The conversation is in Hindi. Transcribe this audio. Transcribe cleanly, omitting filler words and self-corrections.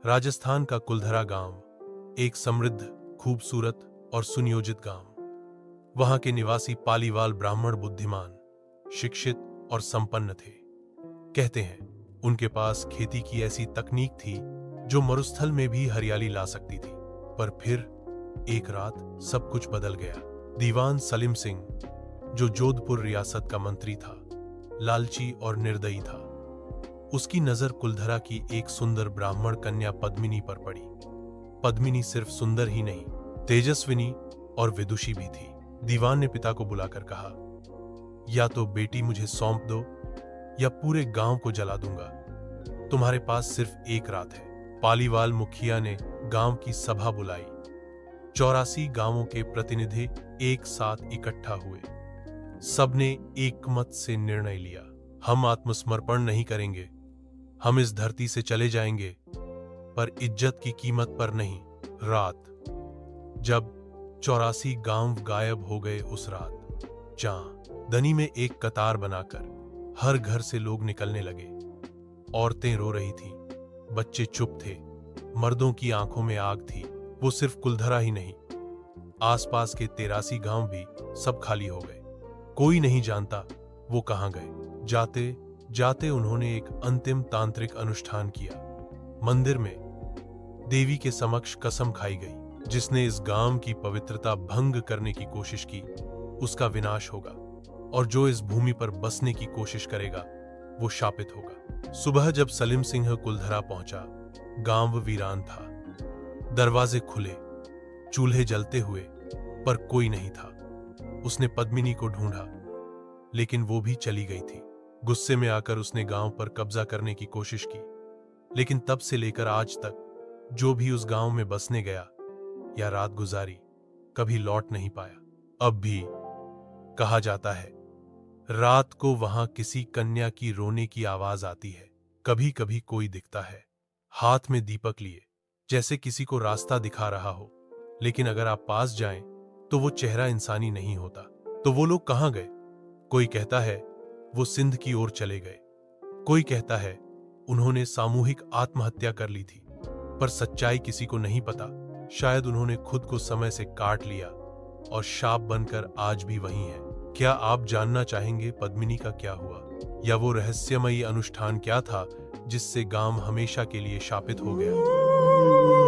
राजस्थान का कुलधरा गांव एक समृद्ध, खूबसूरत और सुनियोजित गांव। वहां के निवासी पालीवाल ब्राह्मण बुद्धिमान, शिक्षित और संपन्न थे। कहते हैं उनके पास खेती की ऐसी तकनीक थी जो मरुस्थल में भी हरियाली ला सकती थी। पर फिर एक रात सब कुछ बदल गया। दीवान सलीम सिंह, जो जोधपुर रियासत का मंत्री था, लालची और निर्दयी था। उसकी नजर कुलधरा की एक सुंदर ब्राह्मण कन्या पद्मिनी पर पड़ी। पद्मिनी सिर्फ सुंदर ही नहीं, तेजस्विनी और विदुषी भी थी। दीवान ने पिता को बुलाकर कहा, या तो बेटी मुझे सौंप दो या पूरे गांव को जला दूंगा। तुम्हारे पास सिर्फ एक रात है। पालीवाल मुखिया ने गांव की सभा बुलाई। 84 गांवों के प्रतिनिधि एक साथ इकट्ठा हुए। सबने एक मत से निर्णय लिया, हम आत्मसमर्पण नहीं करेंगे। हम इस धरती से चले जाएंगे, पर इज्जत की कीमत पर नहीं। रात जब 84 गांव गायब हो गए, उस रात चांदनी में एक कतार बनाकर हर घर से लोग निकलने लगे। औरतें रो रही थीं, बच्चे चुप थे, मर्दों की आंखों में आग थी। वो सिर्फ कुलधरा ही नहीं, आसपास के 83 गांव भी सब खाली हो गए। कोई नहीं जानता वो कहां गए। जाते जाते उन्होंने एक अंतिम तांत्रिक अनुष्ठान किया। मंदिर में देवी के समक्ष कसम खाई गई, जिसने इस गांव की पवित्रता भंग करने की कोशिश की, उसका विनाश होगा, और जो इस भूमि पर बसने की कोशिश करेगा वो शापित होगा। सुबह जब सलीम सिंह कुलधरा पहुंचा, गांव वीरान था। दरवाजे खुले, चूल्हे जलते हुए, पर कोई नहीं था। उसने पद्मिनी को ढूंढा, लेकिन वो भी चली गई थी। गुस्से में आकर उसने गांव पर कब्जा करने की कोशिश की, लेकिन तब से लेकर आज तक जो भी उस गांव में बसने गया या रात गुजारी, कभी लौट नहीं पाया। अब भी कहा जाता है, रात को वहां किसी कन्या की रोने की आवाज आती है। कभी कभी कोई दिखता है, हाथ में दीपक लिए, जैसे किसी को रास्ता दिखा रहा हो। लेकिन अगर आप पास जाएं, तो वो चेहरा इंसानी नहीं होता। तो वो लोग कहां गए? कोई कहता है वो सिंध की ओर चले गए, कोई कहता है उन्होंने सामूहिक आत्महत्या कर ली थी, पर सच्चाई किसी को नहीं पता। शायद उन्होंने खुद को समय से काट लिया और शाप बनकर आज भी वहीं है। क्या आप जानना चाहेंगे पद्मिनी का क्या हुआ, या वो रहस्यमयी अनुष्ठान क्या था जिससे गांव हमेशा के लिए शापित हो गया?